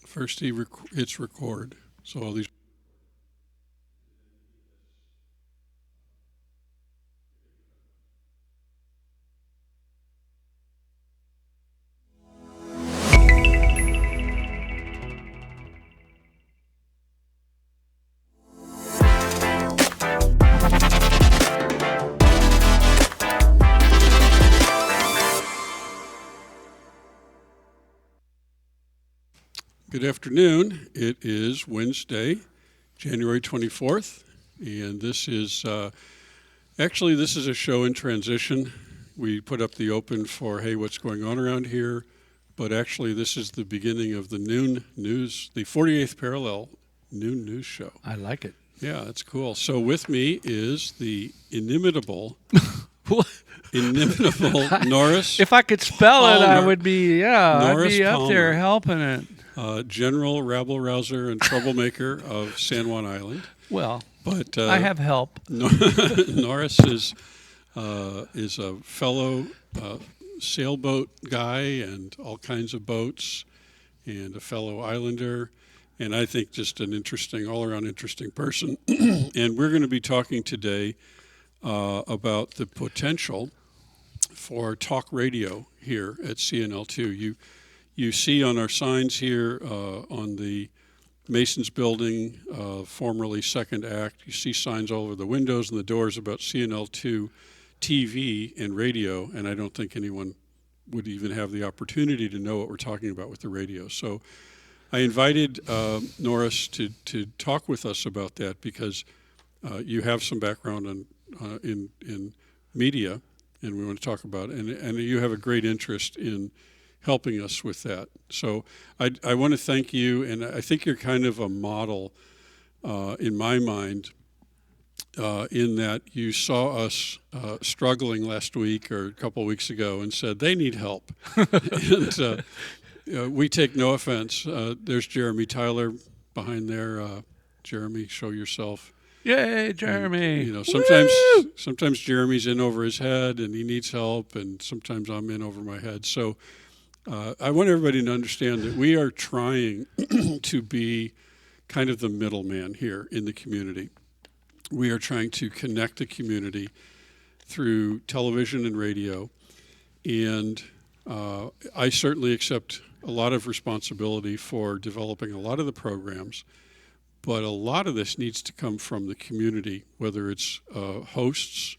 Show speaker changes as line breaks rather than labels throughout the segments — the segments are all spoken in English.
First he hits record. So all these. Good afternoon. It is Wednesday, January 24th, and this is this is a show in transition. We put up the open for, hey, what's going on around here? But actually, this is the beginning of the noon news, the 48th parallel noon news show.
I like it.
Yeah, that's cool. So with me is the inimitable Norris.
If I could spell
Palmer.
it, I would be,
Norris
I'd be up
Palmer.
there helping it.
General rabble-rouser and troublemaker of San Juan Island.
Well,
but
I have help.
Norris is a fellow sailboat guy and all kinds of boats, and a fellow islander, and I think just an interesting, all-around interesting person. And we're going to be talking today about the potential for talk radio here at CNL2. You see on our signs here on the Masons Building, formerly Second Act, you see signs all over the windows and the doors about CNL2 TV and radio, and I don't think anyone would even have the opportunity to know what we're talking about with the radio. So I invited Norris to talk with us about that because you have some background in media, and we want to talk about it, and you have a great interest in helping us with that. So I want to thank you, and I think you're kind of a model in my mind in that you saw us struggling last week or a couple of weeks ago and said they need help. And we take no offense. There's Jeremy Tyler behind there. Jeremy, show yourself.
Yay, Jeremy.
And, sometimes Jeremy's in over his head and he needs help, and sometimes I'm in over my head. So I want everybody to understand that we are trying to be kind of the middleman here in the community. We are trying to connect the community through television and radio, and I certainly accept a lot of responsibility for developing a lot of the programs, but a lot of this needs to come from the community, whether it's hosts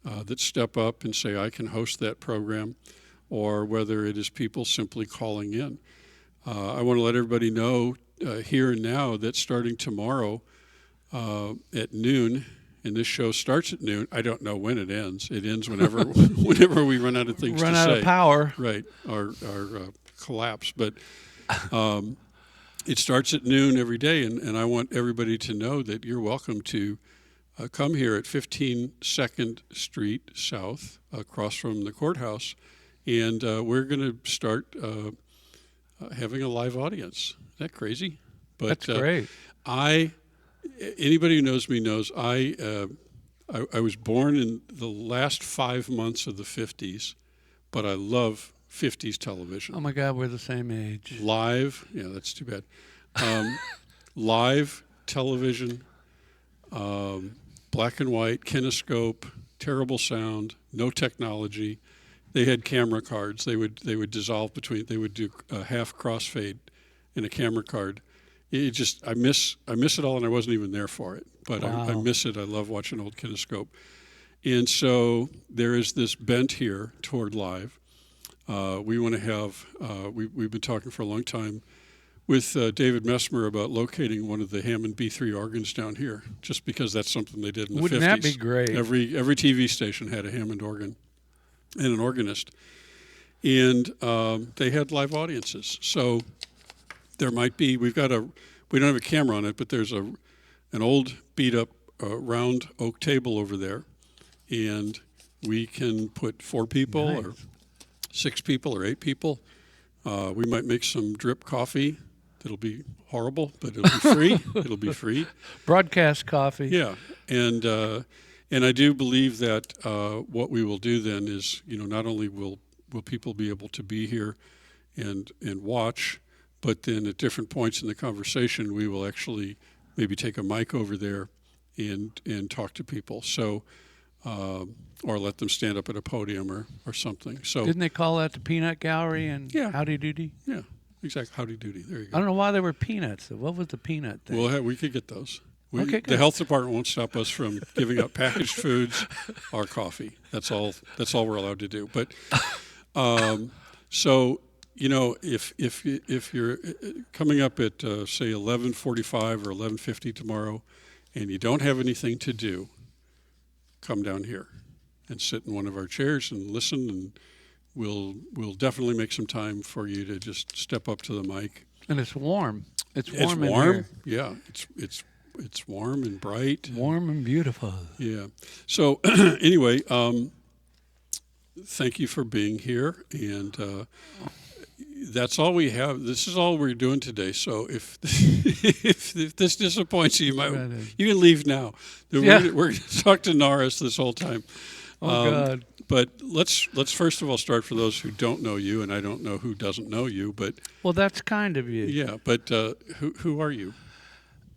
that step up and say, I can host that program, or whether it is people simply calling in. I want to let everybody know here and now that starting tomorrow at noon, and this show starts at noon. I don't know when it ends. It ends whenever whenever we run out of things to say.
Run out of power.
Right, our collapse. But it starts at noon every day, and I want everybody to know that you're welcome to come here at 15 2nd Street South, across from the courthouse, and we're going to start having a live audience. Is that crazy? But
that's great.
Anybody who knows me knows I was born in the last 5 months of the 50s, but I love 50s television.
Oh my God, we're the same age.
Live, yeah, that's too bad. Live television, black and white, kinescope, terrible sound, no technology. They had camera cards. They would dissolve between. They would do a half crossfade in a camera card. It just I miss it all, and I wasn't even there for it. But
wow.
I miss it. I love watching old kinescope, and so there is this bent here toward live. We want to have. We've been talking for a long time with David Messmer about locating one of the Hammond B3 organs down here, just because that's something they did in the 50s.
Wouldn't that be great?
Every TV station had a Hammond organ and an organist, and they had live audiences. So there might be. We don't have a camera on it, but there's an old beat up round oak table over there, and we can put 4 people
nice.
or 6 people or 8 people. We might make some drip coffee. It'll be horrible, but it'll be free. It'll be free.
Broadcast coffee.
Yeah, and I do believe that what we will do then is, not only will people be able to be here and watch, but then at different points in the conversation, we will actually maybe take a mic over there and talk to people. So, or let them stand up at a podium or something. So
Didn't they call that the peanut gallery and
Yeah.
Howdy Doody?
yeah, exactly. Howdy doody. There you
I
go.
don't know why there were peanuts. What was the peanut thing?
We could get those.
Okay,
The
good.
health department won't stop us from giving up packaged foods or coffee. That's all we're allowed to do. But so if you're coming up at say 11:45 or 11:50 tomorrow, and you don't have anything to do, come down here and sit in one of our chairs and listen, and we'll definitely make some time for you to just step up to the mic.
And it's warm. It's
It's
warm in
warm.
here.
Yeah, it's warm and bright.
Warm and beautiful.
Yeah. So anyway, thank you for being here, and that's all we have. This is all we're doing today. So if if this disappoints you, you can leave now.
Yeah.
We're going to talk to Norris this whole time.
Oh, God.
But let's first of all start for those who don't know you, and I don't know who doesn't know you, but
Well, that's kind of you.
yeah. But who are you?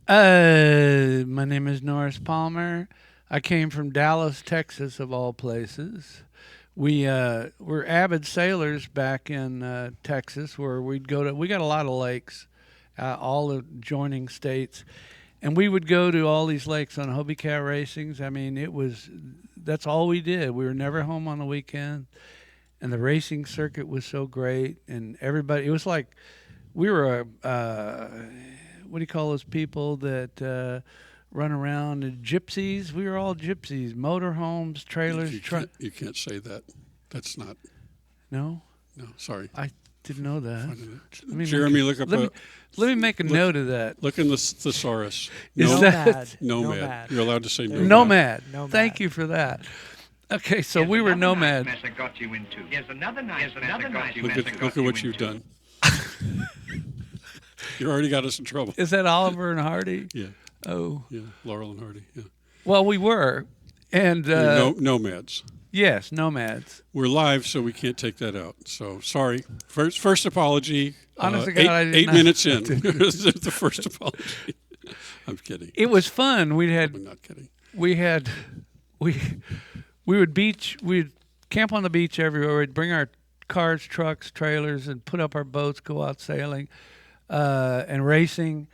My name is Norris Palmer. I came from Dallas, Texas, of all places. We were avid sailors back in Texas, where we'd go to. We got a lot of lakes, all the adjoining states, and we would go to all these lakes on Hobie Cat racings. I mean, that's all we did. We were never home on the weekend, and the racing circuit was so great, and everybody. It was like we were what do you call those people that run around? Gypsies. We were all gypsies. Motorhomes, trailers, trucks.
You can't say that. That's not.
No,
Sorry.
I didn't know that.
Jeremy, look up.
Let me make a note of that.
Look in the thesaurus.
Is that
Nomad. You're allowed to say nomad.
nomad?
Nomad.
Thank you for that. Okay, so we were nomad.
Mess I got you into. Here's another nice mess I got you
Look
mess I
at
got
what
you
you've
into.
done. You already got us in trouble.
Is that Oliver and Hardy?
Yeah,
Oh,
yeah. Laurel and Hardy. Yeah.
well, we were, and
You're nomads.
yes, nomads.
We're live, so we can't take that out. So sorry. First apology.
Honest to God, I did
8
not-
minutes in. The first apology. I'm kidding.
It was fun.
I'm not kidding.
We would camp on the beach everywhere. We'd bring our cars, trucks, trailers, and put up our boats, go out sailing and racing.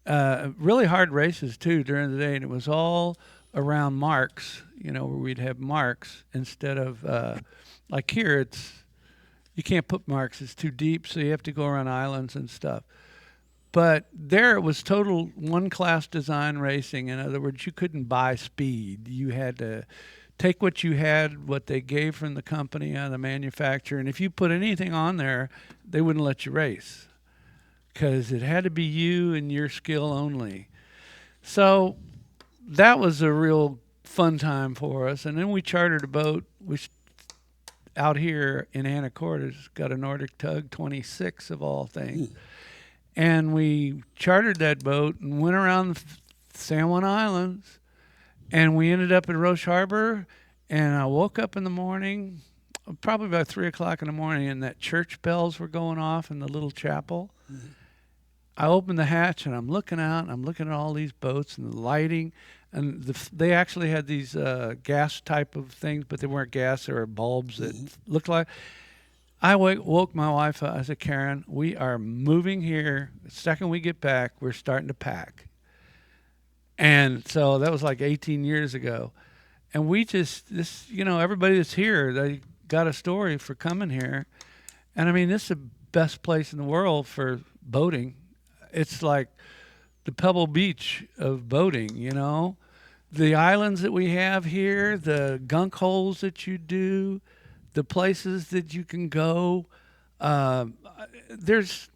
Really hard races too during the day, and it was all around marks. Where we'd have marks instead of like here. You can't put marks; it's too deep, so you have to go around islands and stuff. But there it was total one-class design racing. In other words, you couldn't buy speed. You had to take what you had, what they gave from the company or the manufacturer, and if you put anything on there, they wouldn't let you race because it had to be you and your skill only. So that was a real fun time for us. And then we chartered a boat. Out here in Anacortes, got a Nordic Tug 26 of all things. And we chartered that boat and went around the San Juan Islands, and we ended up in Roche Harbor. And I woke up in the morning, probably about 3 o'clock in the morning, and that church bells were going off in the little chapel. Mm-hmm. I opened the hatch and I'm looking out, and I'm looking at all these boats and the lighting. And they actually had these gas type of things, but they weren't gas. They were bulbs that looked like. I woke my wife up. I said, Karen, we are moving here. The second we get back, we're starting to pack. And so that was like 18 years ago. And we everybody that's here, they got a story for coming here. And I mean, this is the best place in the world for boating. It's like the Pebble Beach of boating, The islands that we have here, the gunk holes that you do, the places that you can go. There's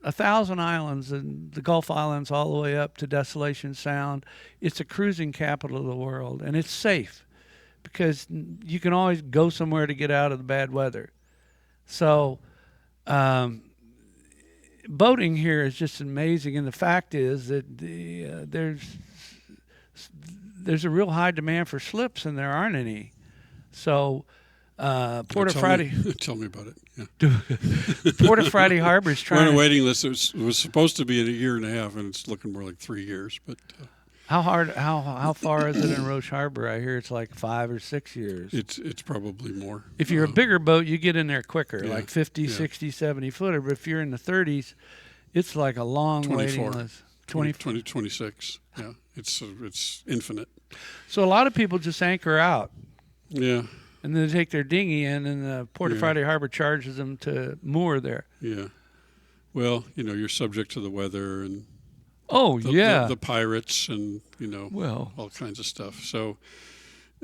1,000 islands, and the Gulf Islands all the way up to Desolation Sound. It's a cruising capital of the world, and it's safe because you can always go somewhere to get out of the bad weather. So boating here is just amazing, and the fact is that there's a real high demand for slips, and there aren't any. So Puerto Friday.
Tell me about it.
Port of Friday Harbor is
We're on
trying.
a waiting list. It was supposed to be in a year and a half, and it's looking more like 3 years. But
How far is it in Roche Harbor? I hear it's like 5 or 6 years.
it's probably more.
If you're a bigger boat, you get in there quicker,
yeah,
like 50,
yeah.
60, 70 footer. But if you're in the 30s, it's like a long
24.
waiting list.
20, 26. Yeah, it's infinite.
So a lot of people just anchor out,
Yeah,
and then they take their dinghy in, and the Port of
Yeah.
Friday Harbor charges them to moor there.
yeah. Well, you're subject to the weather and
Oh, yeah.
the pirates and
Well,
all kinds of stuff. So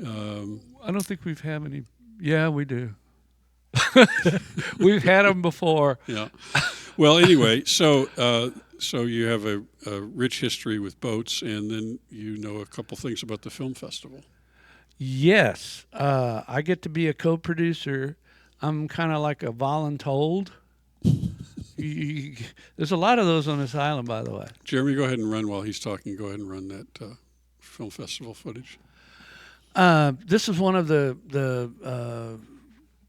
I don't think we've had any. Yeah, we do. We've had them before.
yeah. Well, anyway, so you have a rich history with boats, and then a couple things about the film festival.
Yes, I get to be a co-producer. I'm kind of like a voluntold. There's a lot of those on this island, by the way.
Jeremy, go ahead and run while he's talking. Go ahead and run that film festival footage.
This is one of the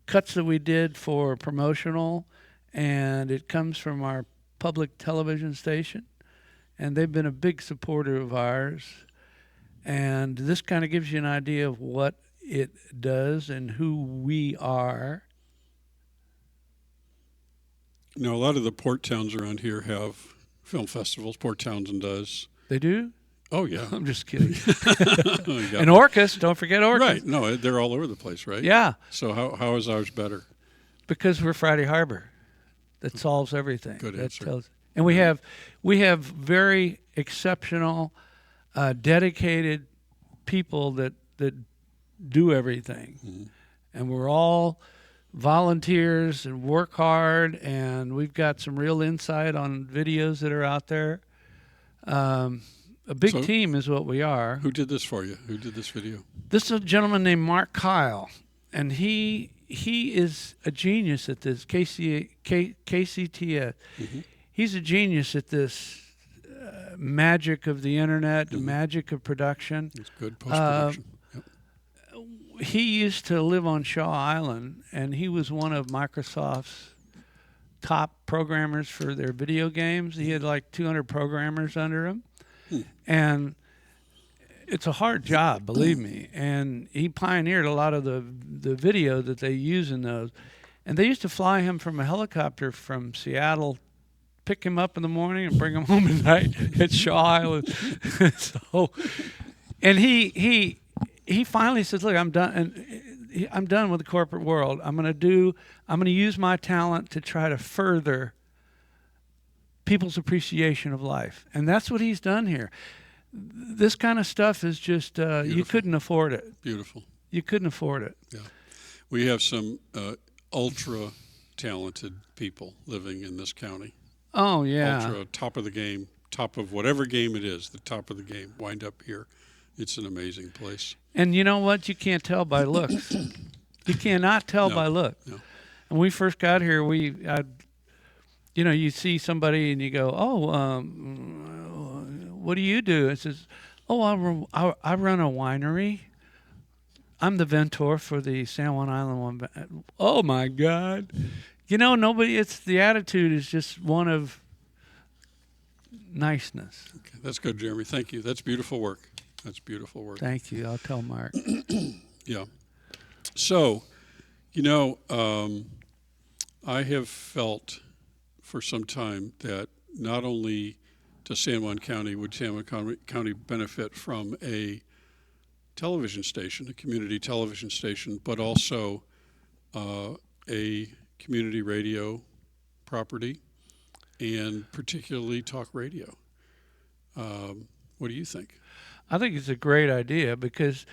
cuts that we did for promotional, and it comes from our public television station, and they've been a big supporter of ours. And this kind of gives you an idea of what it does and who we are.
A lot of the port towns around here have film festivals. Port Townsend does.
They do?
Oh, yeah.
I'm just kidding.
Yeah.
And Orcas, don't forget Orcas.
Right. No, they're all over the place, right?
Yeah,
So how is ours better?
because we're Friday Harbor. That solves everything.
Good
That
answer.
and we have very exceptional, dedicated people that do everything,
Mm-hmm.
and we're all volunteers and work hard, and we've got some real insight on videos that are out there. A big
So-
team is what we are.
Who did this for you? Who did this video?
This is a gentleman named Mark Kyle, and he is a genius at this. KCTS.
Mm-hmm.
He's a genius at this magic of the internet, the magic of production.
It's good post-production. Yep.
He used to live on Shaw Island, and he was one of Microsoft's top programmers for their video games. He had like 200 programmers under him, and it's a hard job, believe me. And he pioneered a lot of the video that they use in those. And they used to fly him from a helicopter from Seattle, pick him up in the morning and bring him home at night at Shaw Island. So, and he finally says, "Look, I'm done. And I'm done with the corporate world. I'm going to use my talent to try to further people's appreciation of life." And that's what he's done here. This kind of stuff is just, you couldn't afford it.
Beautiful.
You couldn't afford it.
Yeah. We have some ultra talented people living in this county.
Oh, yeah.
Ultra, top of the game, top of whatever game it is, the top of the game. Wind up here. It's an amazing place.
And you know what? You can't tell by looks. You cannot tell
No,
by look.
no.
When we first got here, you see somebody and you go, "Oh, what do you do?" It says, "Oh, I run a winery. I'm the ventor for the San Juan Island one." Oh my God! It's the attitude is just one of niceness.
Okay, that's good, Jeremy. Thank you. That's beautiful work. That's beautiful work.
Thank you. I'll tell Mark.
Yeah. So, I have felt for some time that not only does San Juan County, would San Juan County benefit from a television station, a community television station, but also a community radio property, and particularly talk radio. What do you think?
I think it's a great idea because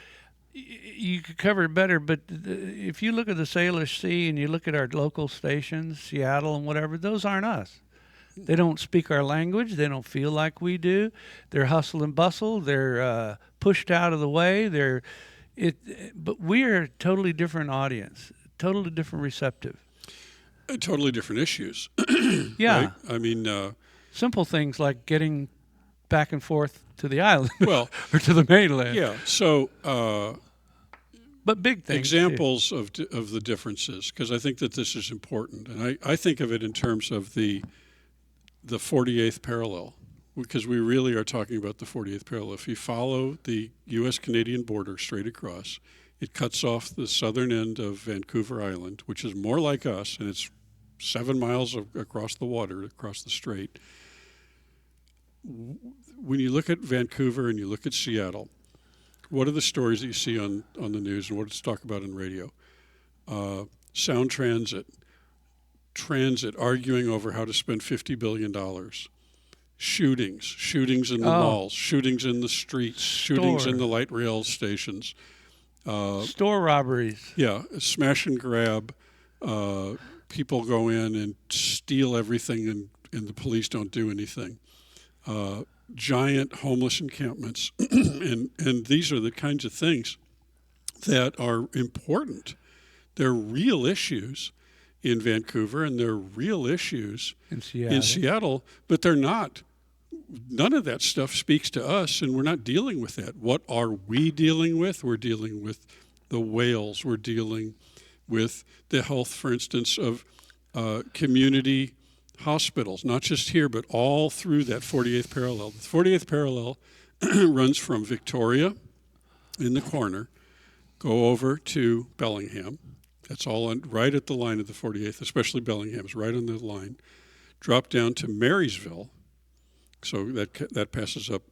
you could cover it better. But if you look at the Salish Sea and you look at our local stations, Seattle and whatever, those aren't us. They don't speak our language. They don't feel like we do. They're hustle and bustle. They're pushed out of the way. But we're a totally different audience, totally different receptive.
Totally different issues.
Yeah.
Right? I mean,
Simple things like getting back and forth to the island
well,
or to the mainland.
yeah. So
but big things too.
examples of the differences, because I think that this is important, and I think of it in terms of the 48th parallel, because we really are talking about the 48th parallel. If you follow the U.S.-Canadian border straight across, it cuts off the southern end of Vancouver Island, which is more like us, and it's 7 miles across the water, across the strait. When you look at Vancouver and you look at Seattle, what are the stories that you see on the news, and what does it talk about on radio? Sound transit arguing over how to spend $50 billion. Shootings in the malls, shootings in the streets, shootings in the light rail stations.
Store robberies.
Yeah, smash and grab. People go in and steal everything, and the police don't do anything. Giant homeless encampments. and these are the kinds of things that are important. They're real issues in Vancouver, and they're real issues in Seattle, but they're not. None of that stuff speaks to us, and we're not dealing with that. What are we dealing with? We're dealing with the whales. We're dealing with the health, for instance, of community hospitals, not just here, but all through that 48th parallel. The 48th parallel runs from Victoria in the corner, go over to Bellingham. That's all right at the line of the 48th, especially Bellingham is right on the line. Drop down to Marysville. So that passes up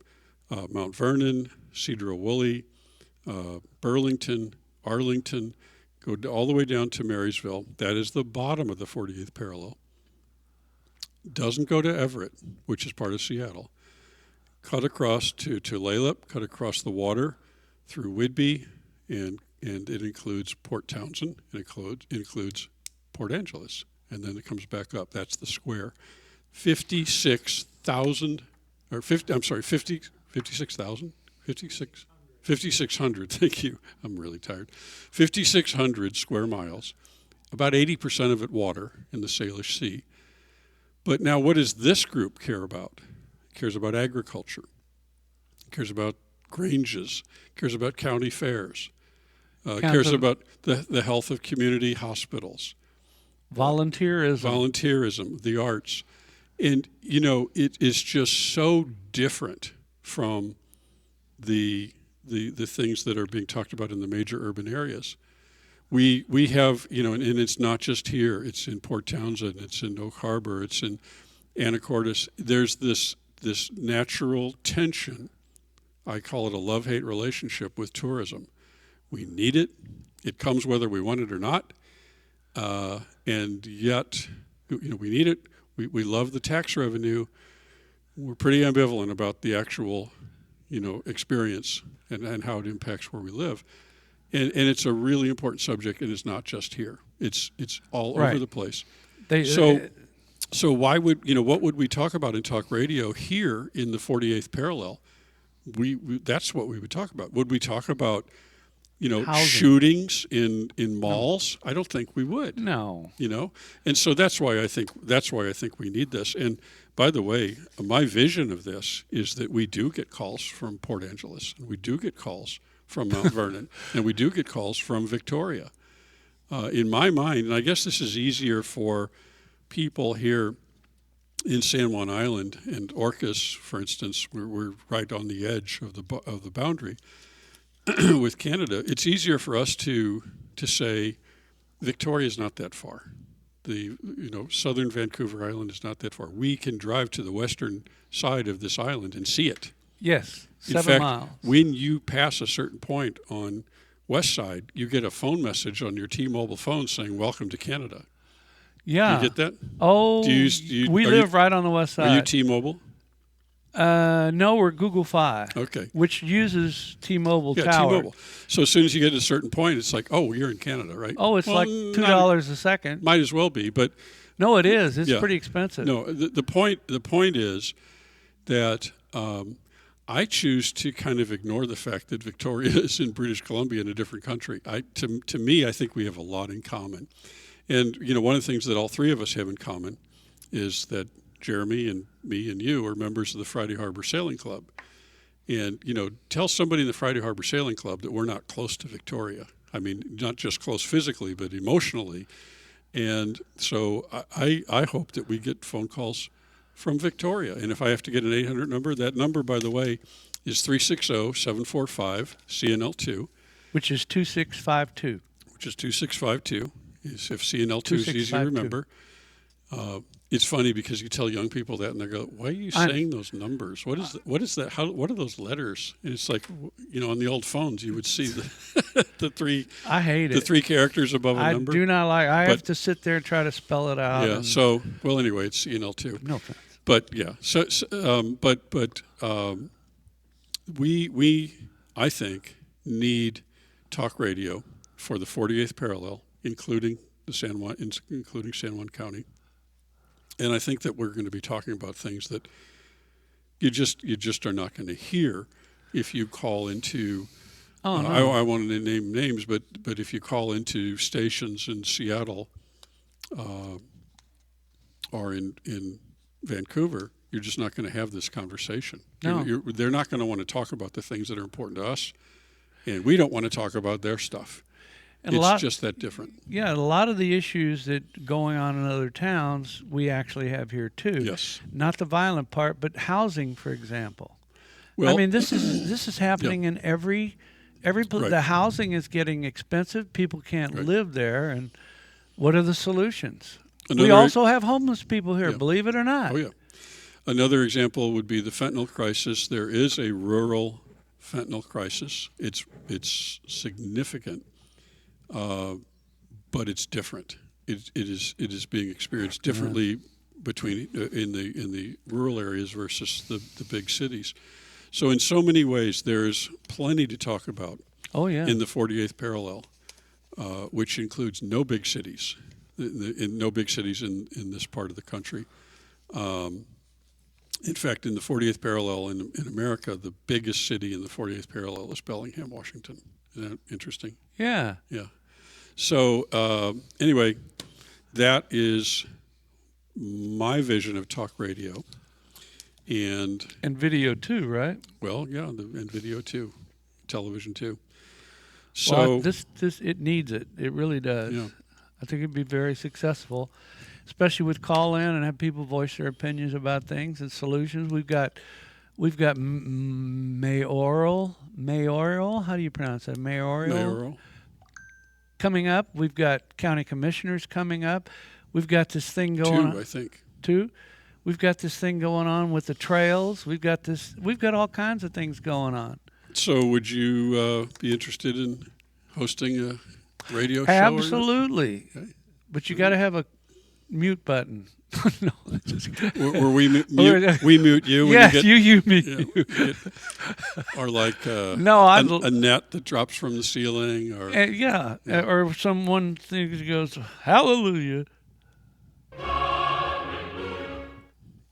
Mount Vernon, Cedar-o-Woolly, Burlington, Arlington, go all the way down to Marysville. That is the bottom of the 48th parallel. Doesn't go to Everett, which is part of Seattle. Cut across to Tulalip, cut across the water through Whidbey, and it includes Port Townsend, it includes Port Angeles, and then it comes back up. That's the square. 56,000, or 50, I'm sorry, 56,000? 5,600, thank you. I'm really tired. 5,600 square miles, about 80% of it water in the Salish Sea. But now what does this group care about? It cares about agriculture. It cares about granges. It cares about county fairs. Cares about the health of community hospitals. Volunteerism, the arts. And, you know, it is just so different from the things that are being talked about in the major urban areas. We have, you know, and it's not just here. It's in Port Townsend. It's in Oak Harbor. It's in Anacortes. There's this natural tension. I call it a love-hate relationship with tourism. We need it. It comes whether we want it or not. And yet, you know, we need it. We love the tax revenue. We're pretty ambivalent about the actual, you know, experience and how it impacts where we live. And it's a really important subject, and it's not just here. It's all over the place. So why would, you know, what would we talk about in talk radio here in the 48th parallel? We that's what we would talk about. Would we talk about, you know, housing, shootings in malls? No. I don't think we would.
No.
You know, and so that's why I think we need this. And by the way, my vision of this is that we do get calls from Port Angeles, and we do get calls from Mount Vernon, and we do get calls from Victoria. In my mind, and I guess this is easier for people here in San Juan Island and Orcas, for instance, we're right on the edge of the boundary with Canada. It's easier for us to say Victoria is not that far. Southern Vancouver Island is not that far. We can drive to the western side of this island and see it.
Yes, 7
fact,
miles.
When you pass a certain point on west side, you get a phone message on your T-Mobile phone saying, "Welcome to Canada."
Yeah.
Do you get that?
Oh, we live right on the west side.
Are you T-Mobile?
No, we're Google Fi.
Okay.
Which uses T-Mobile
yeah,
tower.
T-Mobile. So as soon as you get to a certain point, it's like, oh, you're in Canada, right?
Oh, it's like $2 a second.
Might as well be, but
no, it is. It's pretty expensive.
No, the point is that I choose to kind of ignore the fact that Victoria is in British Columbia in a different country. To me, I think we have a lot in common. And, you know, one of the things that all three of us have in common is that Jeremy and me and you are members of the Friday Harbor Sailing Club. And, you know, tell somebody in the Friday Harbor Sailing Club that we're not close to Victoria. I mean, not just close physically, but emotionally. And so I hope that we get phone calls from Victoria. And if I have to get an 800 number, that number, by the way, is 360-745-CNL2.
Which is 2652.
Which is 2652. If CNL2 is easy to
2652.
remember. It's funny because you tell young people that and they go, "Why are you saying those numbers? What is that? What are those letters?" And it's like, on the old phones you would see the the three.
I hate
the
it.
3 characters above a number.
I do not like. I have to sit there and try to spell it out.
Yeah. So anyway, it's CNL2.
No offense.
But yeah. We I think need talk radio for the 48th parallel, including San Juan County. And I think that we're going to be talking about things that you just are not going to hear if you call into.
Oh, no.
I wanted to name names, but if you call into stations in Seattle or in Vancouver, you're just not going to have this conversation.
No.
They're not going to want to talk about the things that are important to us, and we don't want to talk about their stuff.
And
it's just that different.
Yeah, a lot of the issues that going on in other towns, we actually have here too.
Yes.
Not the violent part, but housing, for example.
Well,
I mean, this is happening in every
Right.
The housing is getting expensive. People can't
Right.
live there, and what are the solutions? We
Another-
also have homeless people here,
Yeah.
believe it or not.
Oh yeah. Another example would be the fentanyl crisis. There is a rural fentanyl crisis. It's significant, but it's different. It is being experienced differently between in the rural areas versus the big cities. So in so many ways, there's plenty to talk about
Oh yeah.
in the 48th parallel, which includes no big cities, no big cities in this part of the country. In fact, in the 48th parallel in America, the biggest city in the 48th parallel is Bellingham, Washington. Isn't that interesting?
Yeah.
Yeah. So anyway, that is my vision of talk radio. And
video too, right?
well, yeah, and video too, television too. So
Well, this it needs it. It really does.
Yeah.
I think it'd be very successful, especially with call in and have people voice their opinions about things and solutions. We've got mayoral. How do you pronounce that?
mayoral.
Coming up. We've got county commissioners coming up. We've got this thing going on.
I think.
Two. We've got this thing going on with the trails. We've got all kinds of things going on.
So would you be interested in hosting a radio show?
Absolutely.
Okay.
But you got to have a mute button. No, just
Where we mute you. When
yes,
you
me.
get, or like
No,
a net that drops from the ceiling, or
Yeah, or someone goes, hallelujah.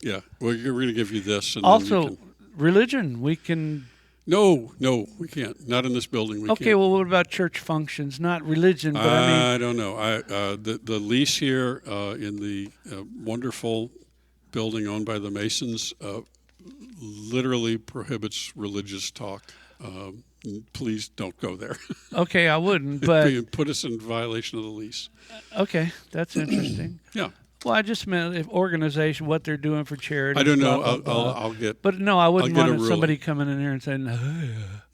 yeah. Well, we're going to give you this. And
Also,
then
religion, we can.
no, we can't. Not in this building. We
Okay,
can't.
well, what about church functions? Not religion, but
I don't know. The lease here in the wonderful building owned by the Masons literally prohibits religious talk. Please don't go there.
okay, I wouldn't, but
Put us in violation of the lease.
okay, that's interesting.
Yeah.
Well, I just meant if organization, what they're doing for charity.
I don't know.
blah, blah, blah.
I'll get.
But no, I wouldn't
I'll get a
want
ruling.
somebody coming in here and saying,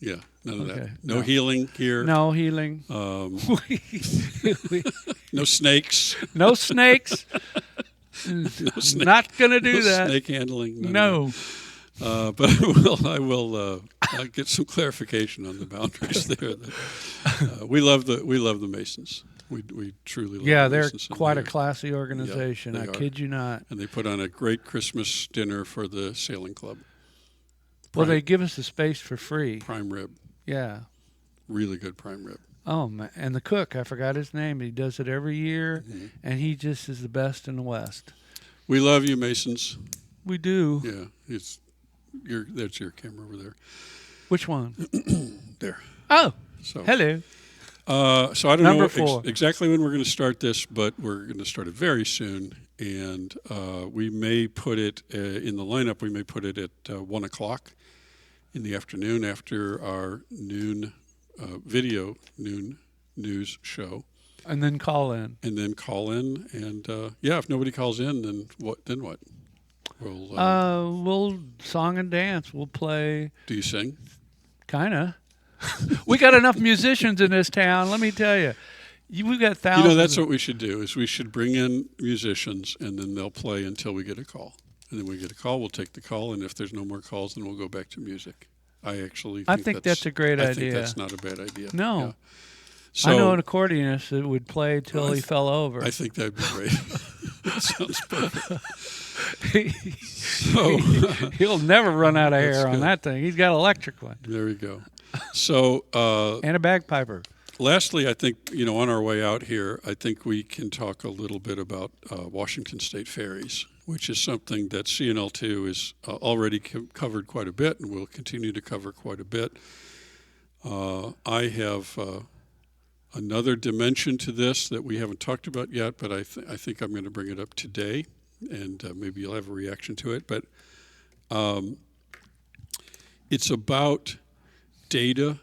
Yeah, none of
Okay,
that. No
no.
healing here.
no healing.
No snakes.
No snakes.
No snake,
Not going to do
no
that.
snake handling. none
No.
of that. But I will I'll get some clarification on the boundaries there. We love the Masons. We truly love
Yeah,
the
they're
Masons, and
quite a classy organization.
they
I
are.
kid you not.
And they put on a great Christmas dinner for the sailing club.
Well,
Prime-
they give us the space for free.
prime rib,
Yeah.
really good prime rib.
Oh, man. And the cook, I forgot his name. He does it every year,
Mm-hmm.
and he just is the best in the West.
We love you, Masons.
We do.
Yeah, that's your camera over there.
Which one?
There.
Oh,
So
hello.
So I don't
Number
know
4.
Exactly when we're going to start this, but we're going to start it very soon. And we may put it in the lineup. We may put it at 1 o'clock in the afternoon after our noon news show.
And then call in.
And then call in, and if nobody calls in, then what? Then what?
We'll song and dance. We'll play.
Do you sing?
Kinda. We got enough musicians in this town. Let me tell you, we've got thousands.
That's what we should do. Is we should bring in musicians, and then they'll play until we get a call. And then we get a call. We'll take the call, and if there's no more calls, then we'll go back to music. I think
that's a great idea.
I think that's not a bad idea.
No.
Yeah. So,
I know an accordionist that would play till he fell over.
I think that'd be great. That sounds perfect.
He'll never run out of
That's
air on
good.
that thing. He's got an electric one.
There we go. So,
and a bagpiper.
lastly, I think, on our way out here, I think we can talk a little bit about Washington State Ferries, which is something that CNL2 is already covered quite a bit and will continue to cover quite a bit. I have another dimension to this that we haven't talked about yet, but I think I'm going to bring it up today, and maybe you'll have a reaction to it. But it's about data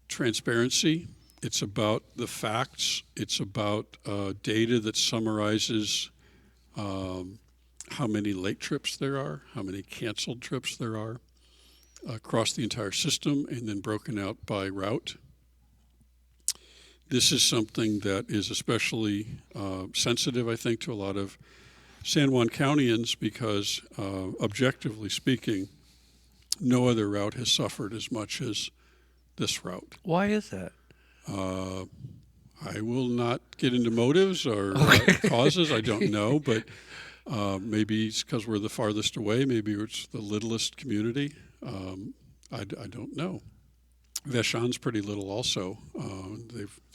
transparency. It's about the facts. It's about data that summarizes how many late trips there are, how many canceled trips there are across the entire system, and then broken out by route. This is something that is especially sensitive, I think, to a lot of San Juan Countyans because, objectively speaking, no other route has suffered as much as this route.
Why is that?
I will not get into motives or causes. I don't know, but maybe it's because we're the farthest away. Maybe it's the littlest community. I don't know. Vashon's pretty little also.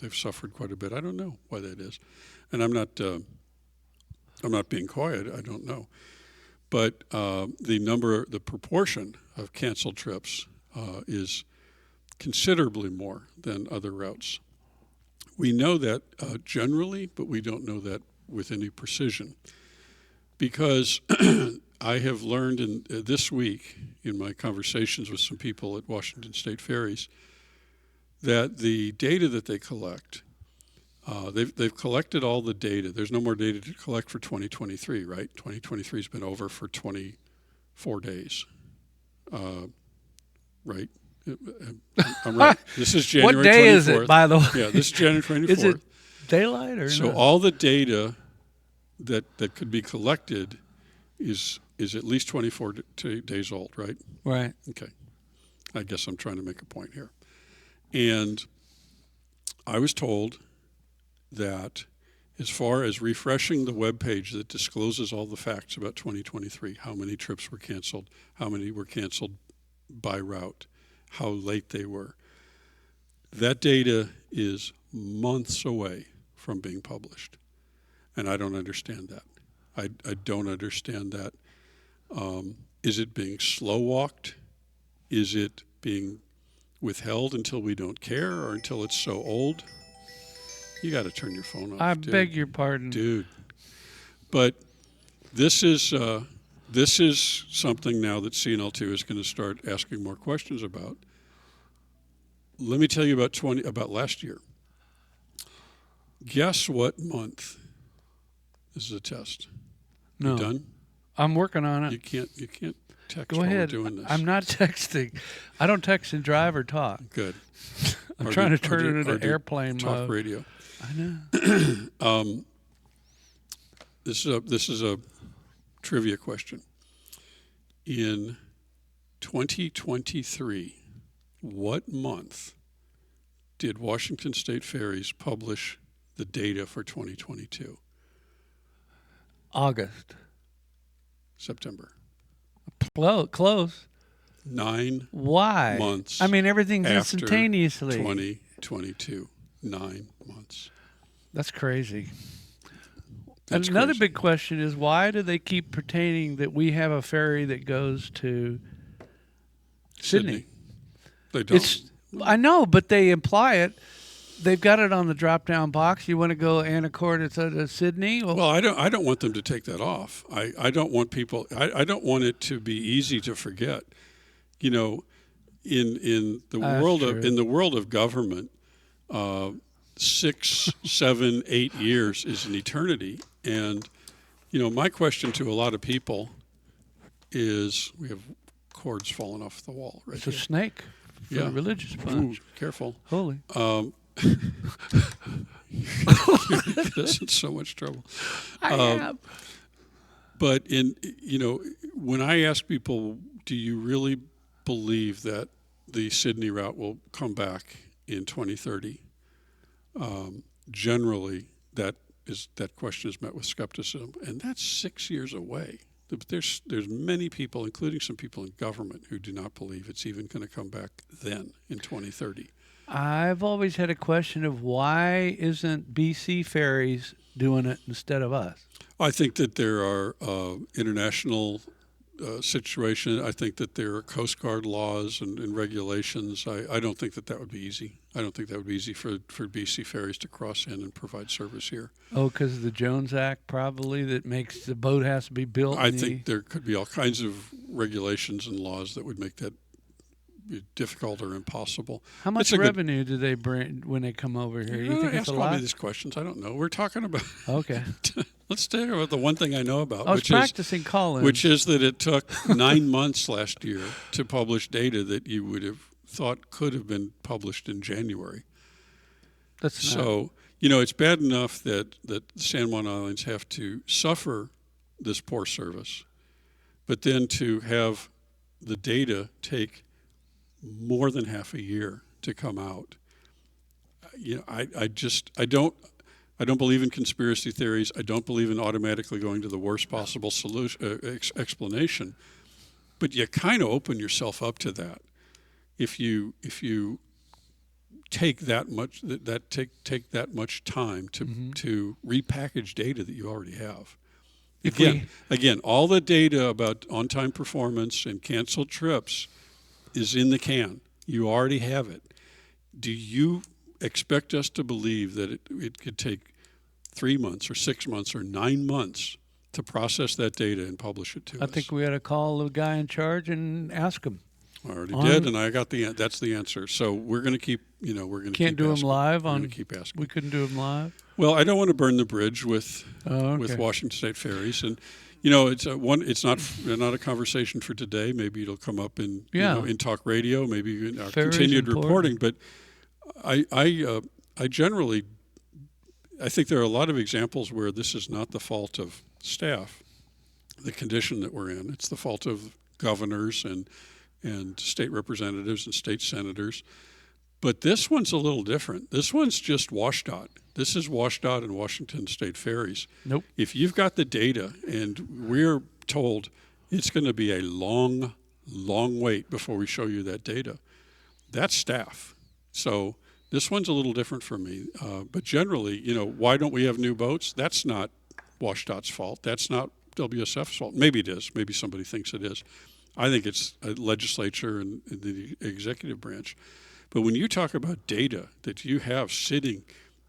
They've suffered quite a bit. I don't know why that is, and I'm not being quiet. I don't know, but the proportion of canceled trips is considerably more than other routes. We know that generally, but we don't know that with any precision, because I have learned this week in my conversations with some people at Washington State Ferries that the data that they collect, they've collected all the data. There's no more data to collect for 2023, right? 2023 has been over for 24 days, right? I'm right. This is January 24th.
What day is it, by the way?
Yeah, this is January 24th.
Is it daylight or
so
not?
all the data that could be collected is at least 24 days old, right?
Right.
Okay. I guess I'm trying to make a point here. And I was told that as far as refreshing the web page that discloses all the facts about 2023, how many trips were canceled, how many were canceled by route, how late they were, that data is months away from being published. And I don't understand that. I don't understand that. Is it being slow walked? Is it being withheld until we don't care or until it's so old? You got to turn your phone off.
I
dude.
beg your pardon.
Dude. But this is something now that CNL2 is going to start asking more questions about. Let me tell you about last year. Guess what month? This is a test.
No.
You done?
I'm working on it.
You can't text
Go
while
ahead.
we're doing this.
I'm not texting. I don't text and drive or talk.
Good.
I'm
Or
trying
do-
to turn
or
it
do- or
into
do
airplane
talk
mode.
radio.
I know.
This is a trivia question. In 2023, what month did Washington State Ferries publish the data for 2022?
August.
September.
Close.
9
Why?
months
I mean, everything's
after
instantaneously.
2022. 9 months.
That's crazy.
That's
Another
crazy.
big question is, why do they keep pertaining that we have a ferry that goes to Sydney?
They don't.
I know, but they imply it. They've got it on the drop-down box. You want to go Anacortes to Sydney?
Well, I don't want them to take that off. I don't want people. I don't want it to be easy to forget. In the
That's
world
true.
in the world of government, 6, 7, 8 years is an eternity. And, my question to a lot of people is, we have cords falling off the wall right
It's a
here.
snake for
Yeah.
a religious
Ooh,
bunch.
careful.
Holy.
This is so much trouble.
I am.
But when I ask people, do you really believe that the Sydney route will come back in 2030? Generally, that question is met with skepticism, and that's 6 years away. There's many people, including some people in government, who do not believe it's even going to come back then in 2030.
I've always had a question of why isn't BC ferries doing it instead of us?
I think that there are international situations. I think that there are Coast Guard laws and regulations. I don't think that would be easy. I don't think that would be easy for BC ferries to cross in and provide service here.
Oh, because of the Jones Act, probably, that makes the boat has to be built.
I think there could be all kinds of regulations and laws that would make that difficult or impossible.
How much revenue do they bring when they come over here? You think it's a
ask all
lot?
me these questions. I don't know. We're talking about.
Okay.
Let's talk about the one thing I know about,
I was practicing calling.
which is that it took 9 months last year to publish data that you would have thought could have been published in January.
That's
So, it's bad enough that the San Juan Islands have to suffer this poor service, but then to have the data take more than half a year to come out. I don't believe in conspiracy theories. I don't believe in automatically going to the worst possible solution explanation. But you kind of open yourself up to that if you take that much take that much time to repackage data that you already have. Again, all the data about on-time performance and canceled trips is in the can. You already have it. Do you expect us to believe that it could take 3 months or 6 months or 9 months to process that data and publish it to us?
I think we ought to call the guy in charge and ask him.
I already did, and I got that's the answer. So we're going to keep,
Can't do them live
We're
on.
going to keep asking.
We couldn't do them live.
Well, I don't want to burn the bridge with
Okay.
Washington State Ferries, and it's not a conversation for today. Maybe it'll come up in in talk radio, maybe in our
Ferries
continued
important.
reporting. But I generally think there are a lot of examples where this is not the fault of staff, the condition that we're in. It's the fault of governors and state representatives and state senators. But this one's a little different. This one's just WashDOT. This is WashDOT and Washington State Ferries.
Nope.
If you've got the data and we're told it's going to be a long, long wait before we show you that data, that's staff. So this one's a little different for me. But generally, why don't we have new boats? That's not WashDOT's fault. That's not WSF's fault. Maybe it is. Maybe somebody thinks it is. I think it's a legislature and the executive branch. But when you talk about data that you have sitting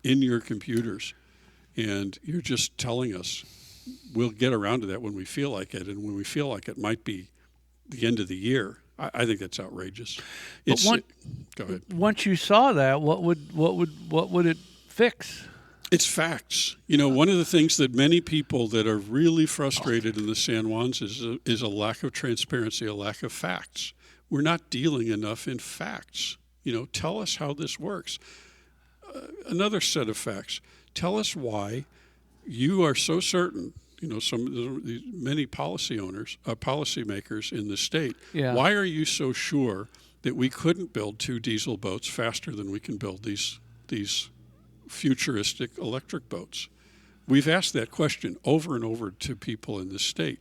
in your computers and you're just telling us we'll get around to that when we feel like it, and when we feel like it might be the end of the year, I think that's outrageous. Go ahead.
Once you saw that, what would it fix?
It's facts. One of the things that many people that are really frustrated in the San Juans is a lack of transparency, a lack of facts. We're not dealing enough in facts. Tell us how this works. Another set of facts. Tell us why you are so certain. Many policymakers in the state.
Yeah.
Why are you so sure that we couldn't build 2 diesel boats faster than we can build these futuristic electric boats? We've asked that question over and over to people in the state.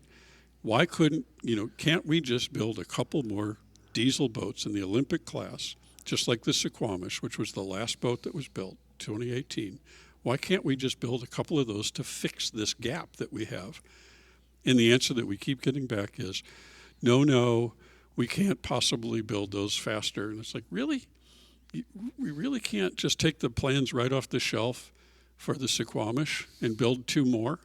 Why can't we just build a couple more diesel boats in the Olympic class, just like the Suquamish, which was the last boat that was built, 2018? Why can't we just build a couple of those to fix this gap that we have? And the answer that we keep getting back is, no, we can't possibly build those faster. And it's like, really? We really can't just take the plans right off the shelf for the Suquamish and build 2 more?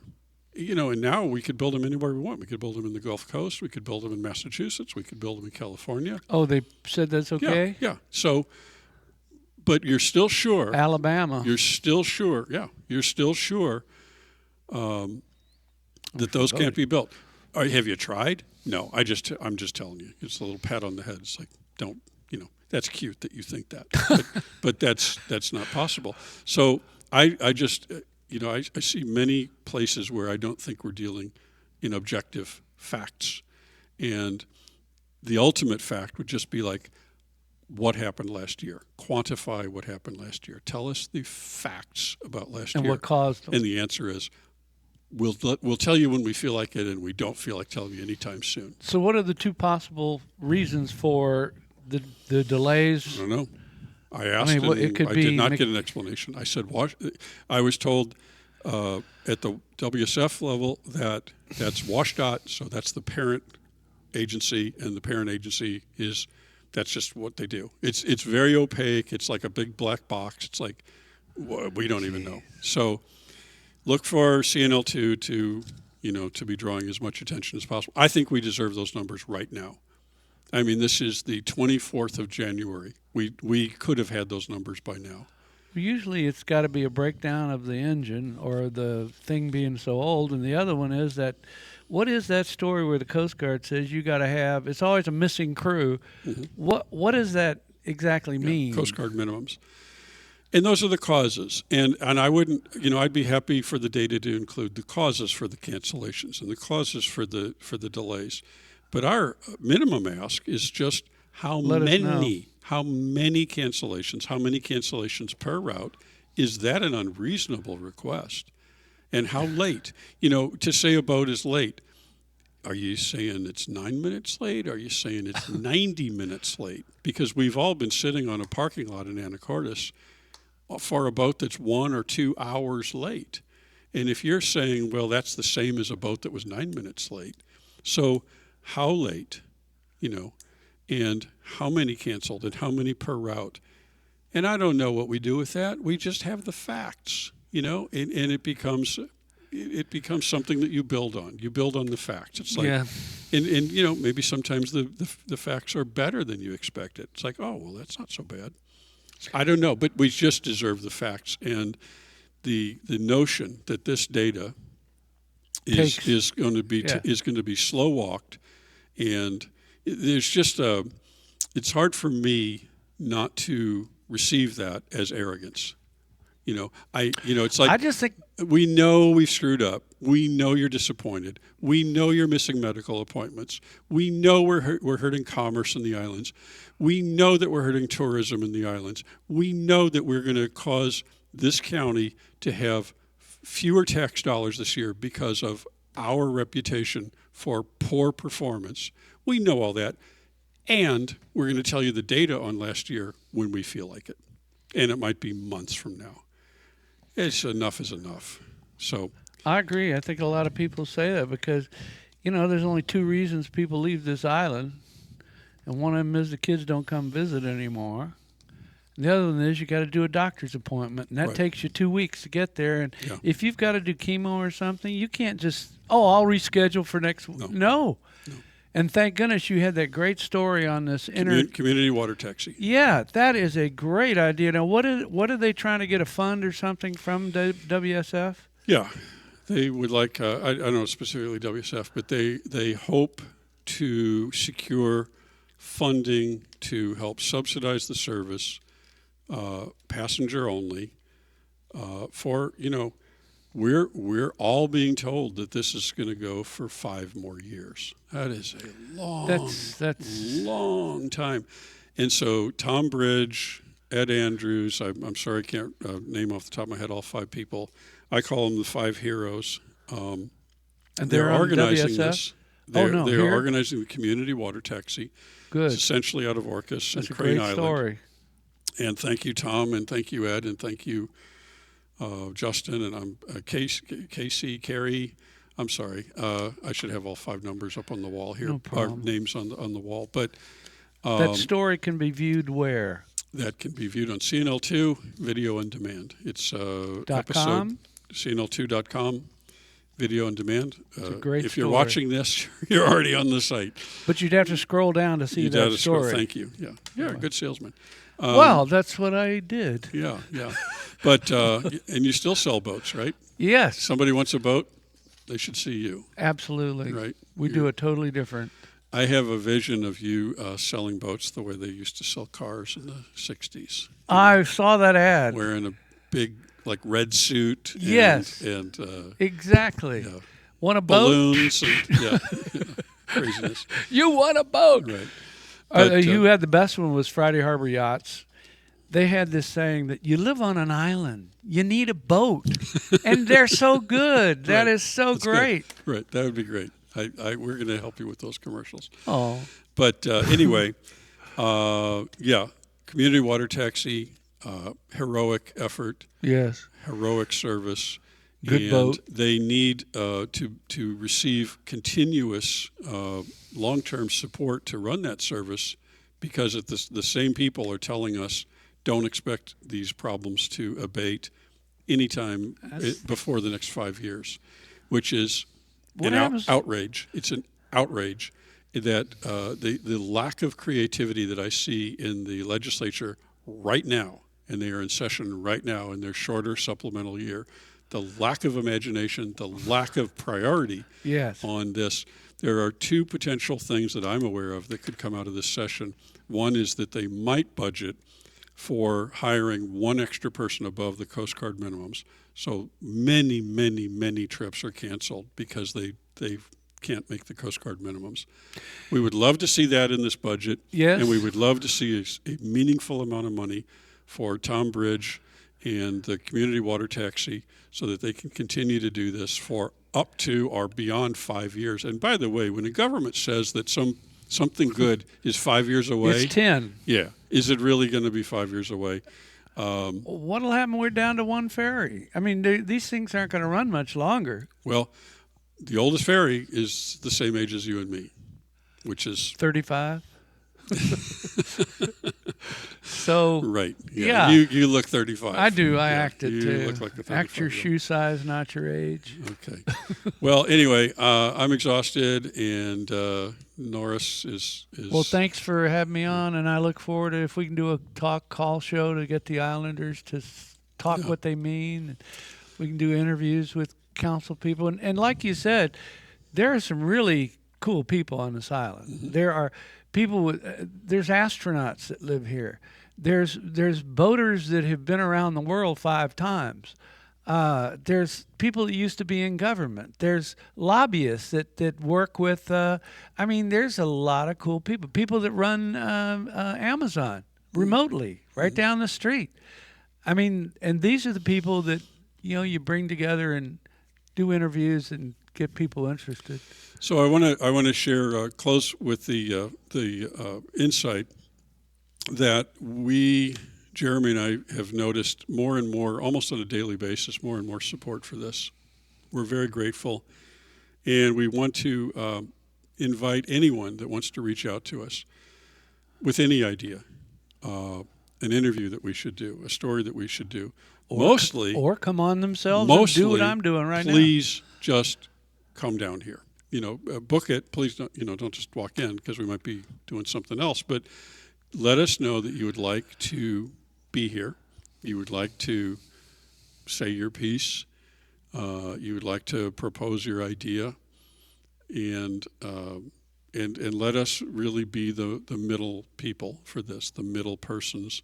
And now we could build them anywhere we want. We could build them in the Gulf Coast. We could build them in Massachusetts. We could build them in California.
Oh, they said that's okay?
Yeah. So but you're still sure.
Alabama.
You're still sure. Yeah, you're still sure that those can't be built. Have you tried? No. I'm just telling you. It's a little pat on the head. It's like, don't, that's cute that you think that, but that's not possible. So I just, I see many places where I don't think we're dealing in objective facts, and the ultimate fact would just be like, what happened last year? Quantify what happened last year. Tell us the facts about last year.
And what caused them.
And the answer is, we'll tell you when we feel like it, and we don't feel like telling you anytime soon.
So what are the two possible reasons for the delays?
I don't know. I asked,
it could
I
be
did not get an explanation. I said, I was told at the WSF level that that's WashDOT, so that's the parent agency, and the parent agency that's just what they do. It's very opaque. It's like a big black box. It's like, we don't even know. So look for CNL2 to be drawing as much attention as possible. I think we deserve those numbers right now. I mean, this is the 24th of January. We could have had those numbers by now.
Usually it's got to be a breakdown of the engine or the thing being so old. And the other one is that, what is that story where the Coast Guard says you got to have, it's always a missing crew. Mm-hmm. What does that exactly mean?
Coast Guard minimums. And those are the causes. And I wouldn't, I'd be happy for the data to include the causes for the cancellations and the causes for the delays. But our minimum ask is just how many cancellations, how many cancellations per route. Is that an unreasonable request? And how late? To say a boat is late, are you saying it's 9 minutes late? Are you saying it's 90 minutes late? Because we've all been sitting on a parking lot in Anacortes for a boat that's 1 or 2 hours late. And if you're saying, well, that's the same as a boat that was 9 minutes late. So how late, and how many canceled and how many per route. And I don't know what we do with that. We just have the facts, and it becomes something that you build on. You build on the facts. It's like, and maybe sometimes the facts are better than you expected. It's like, oh, well, that's not so bad. I don't know, but we just deserve the facts. And the notion that this data is going to be slow walked, and there's just it's hard for me not to receive that as arrogance. It's like,
I just think
we know we've screwed up. We know you're disappointed. We know you're missing medical appointments. We know we're hurting commerce in the islands. We know that we're hurting tourism in the islands. We know that we're going to cause this county to have fewer tax dollars this year because of our reputation for poor performance. We know all that. And we're going to tell you the data on last year when we feel like it. And it might be months from now. Enough is enough. So
I agree. I think a lot of people say that because, there's only two reasons people leave this island. And one of them is the kids don't come visit anymore. And the other one is you got to do a doctor's appointment. And that takes you 2 weeks to get there. And if you've got to do chemo or something, you can't just, I'll reschedule for next week. No. And thank goodness you had that great story on this
community water taxi.
Yeah, that is a great idea. Now, what are they trying to get a fund or something from WSF?
Yeah, they would like, I don't know specifically WSF, but they hope to secure funding to help subsidize the service, passenger only, for, we're all being told that this is going to go for 5 more years. That is a long time. And so Tom Bridge, Ed Andrews, I'm sorry I can't name off the top of my head all 5 people. I call them the 5 heroes.
And they're
organizing
WSF?
this. They're organizing the community water taxi.
Good.
It's essentially out of Orcas
That's
and Crane Island.
That's a great story.
And thank you, Tom, and thank you, Ed, and thank you, Justin, and I'm Casey, Carrie. I'm sorry. I should have all 5 numbers up on the wall here.
No problem.
Our names on the wall. But
that story can be viewed where?
That can be viewed on CNL2 Video on Demand. It's episode CNL2.com Video on Demand.
It's a great
if you're watching this, you're already on the site.
But you'd have to scroll down to see that story.
Thank you. Yeah, you're a good salesman.
Well, that's what I did.
Yeah, yeah. But and you still sell boats, right?
Yes,
Somebody wants a boat, they should see you,
absolutely.
right?
We do it totally different.
I have a vision of you selling boats the way they used to sell cars in the 60s.
I saw that ad.
Wearing a big, like, red suit. And,
Yes.
And
Exactly.
yeah,
Want a boat?
balloons and yeah, craziness.
You want a boat?
Right.
You had the best one was Friday Harbor Yachts. They had this saying that you live on an island, you need a boat, and they're so good. That
Right.
is so
That's good.
great.
Right. That would be great. We're going to help you with those commercials.
Oh,
But anyway, yeah, community water taxi, heroic effort,
yes.
heroic service.
Good
and
boat.
They need to receive continuous long-term support to run that service, because the same people are telling us don't expect these problems to abate anytime before the next 5 years, which is
What
an
happens-
outrage. It's an outrage that the lack of creativity that I see in the legislature right now, and they are in session right now in their shorter supplemental year, the lack of imagination, the lack of priority
Yes.
on this. There are two potential things that I'm aware of that could come out of this session. One is that they might budget for hiring one extra person above the Coast Guard minimums. So many, many, many trips are canceled because they can't make the Coast Guard minimums. We would love to see that in this budget.
Yes.
And we would love to see a meaningful amount of money for Tom Bridge and the community water taxi so that they can continue to do this for up to or beyond 5 years. And by the way, when the government says that something good is 5 years away,
It's 10.
yeah, is it really going to be 5 years away?
What'll happen when we're down to one ferry? I mean, these things aren't going to run much longer.
Well, the oldest ferry is the same age as you and me, which is
35. So
right.
Yeah.
You look 35.
I do. I
Yeah,
acted
you
too.
look like a 35.
Act your shoe size, not your age.
Okay. Well, anyway, I'm exhausted, and Norris is.
Well, thanks for having me on, and I look forward to if we can do a call show to get the Islanders to talk
Yeah.
what they mean. We can do interviews with council people, and like you said, there are some really cool people on this island.
Mm-hmm.
There are people with there's astronauts that live here. There's boaters that have been around the world 5 times. There's people that used to be in government. There's lobbyists that work with. I mean, there's a lot of cool people. People that run Amazon remotely, right down the street. I mean, and these are the people that you bring together and do interviews and get people interested.
So I want to share close with the insight that Jeremy and I have noticed more and more, almost on a daily basis, more and more support for this. We're very grateful, and we want to invite anyone that wants to reach out to us with any idea, an interview that we should do, a story that we should do.
Or come on themselves and do what I'm doing right now.
Please just come down here. Book it. Please don't just walk in, because we might be doing something else. But let us know that you would like to be here. You would like to say your piece. You would like to propose your idea, and let us really be the middle people for this, the middle persons,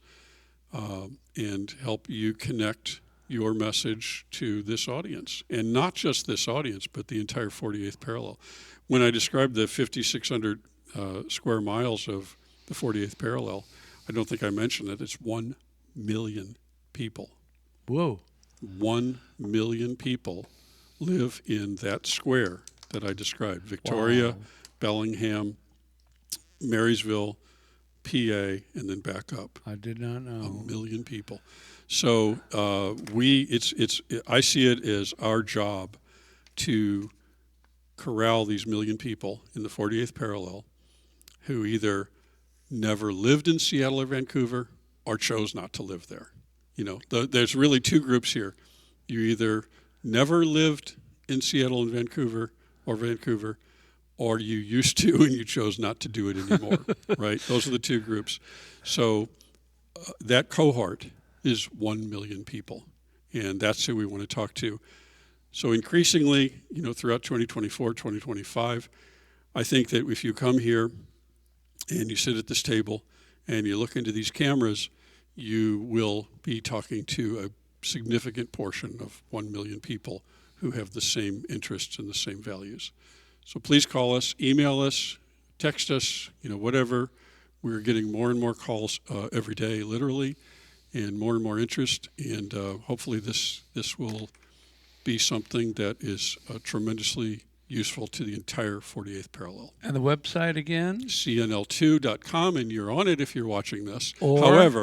and help you connect your message to this audience, and not just this audience, but the entire 48th parallel. When I described the 5,600 square miles of the 48th parallel, I don't think I mentioned it. It's 1 million people.
Whoa.
1 million people live in that square that I described. Victoria,
Wow.
Bellingham, Marysville, PA, and then back up.
I did not know.
1 million people. So I see it as our job to corral these 1 million people in the 48th parallel who either never lived in Seattle or Vancouver or chose not to live there. There's really 2 groups here. You either never lived in Seattle and Vancouver, or you used to and you chose not to do it anymore, right? Those are the 2 groups. So that cohort is 1 million people, and that's who we want to talk to. So increasingly, throughout 2024, 2025, I think that if you come here and you sit at this table and you look into these cameras, you will be talking to a significant portion of 1 million people who have the same interests and the same values. So please call us, email us, text us, whatever. We're getting more and more calls every day, literally, and more interest. And hopefully this will be something that is tremendously useful to the entire 48th parallel.
And the website again?
CNL2.com, and you're on it if you're watching this.
Or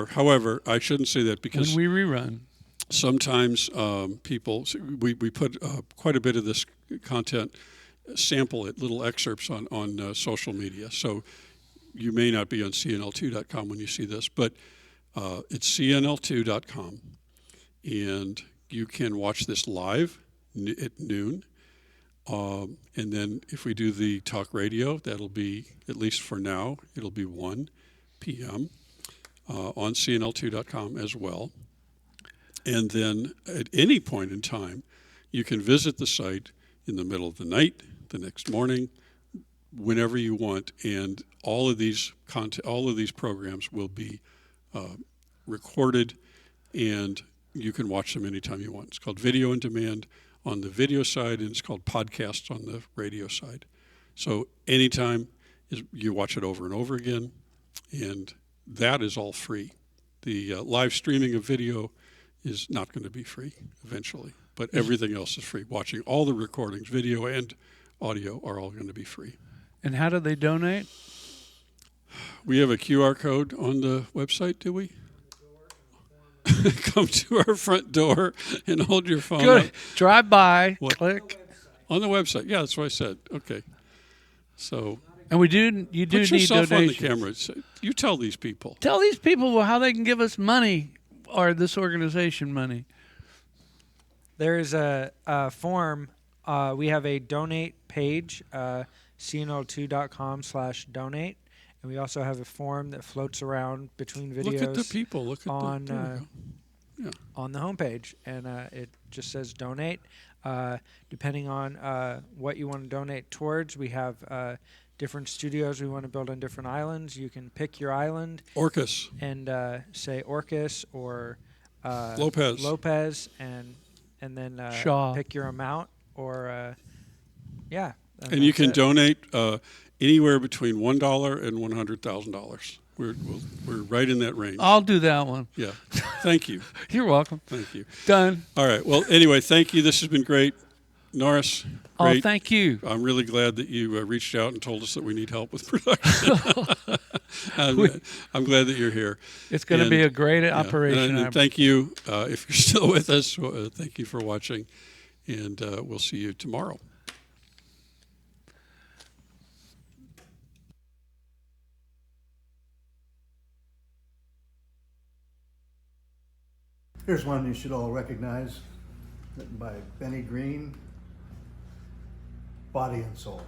However, I shouldn't say that because
when we rerun,
sometimes people, we put quite a bit of this content, sample it, little excerpts on social media. So you may not be on CNL2.com when you see this, but it's CNL2.com, and you can watch this live at noon. And then if we do the talk radio, that'll be, at least for now, it'll be 1 p.m. On CNL2.com as well. And then at any point in time, you can visit the site in the middle of the night, the next morning, whenever you want. And all of these programs will be recorded, and you can watch them anytime you want. It's called Video on Demand on the video side, and it's called Podcasts on the radio side. So anytime you watch it over and over again, and that is all free. The live streaming of video is not going to be free eventually, but everything else is free. Watching all the recordings, video and audio, are all going to be free.
And how do they donate?
We have a QR code on the website, do we? Come to our front door and hold your phone
Good.
up.
Drive by,
What?
click.
On the website. Yeah, that's what I said. Okay. So
And you do
put
need
yourself on the
donations.
camera. You tell these people.
Tell these people how they can give us money, or this organization money.
There is a form. We have a donate page, cnl2.com/donate. And we also have a form that floats around between videos.
Look at the people. Look at
on
there we go.
on the homepage, and it just says donate. Depending on what you want to donate towards, we have different studios we want to build on different islands. You can pick your island
Orcas.
and say Orcas or
Lopez.
and then
Shaw.
pick your amount, or yeah.
And you
that's
can
it.
donate anywhere between $1 and $100,000. We're right in that range.
I'll do that one.
Yeah. Thank you.
You're welcome.
Thank you.
Done.
All right. Well, anyway, thank you. This has been great. Norris,
Oh,
great.
thank you.
I'm really glad that you reached out and told us that we need help with production. I'm glad that you're here.
It's going to be a great
Yeah,
operation.
And thank you. If you're still with us, thank you for watching, and we'll see you tomorrow.
Here's one you should all recognize, written by Benny Green, Body and Soul.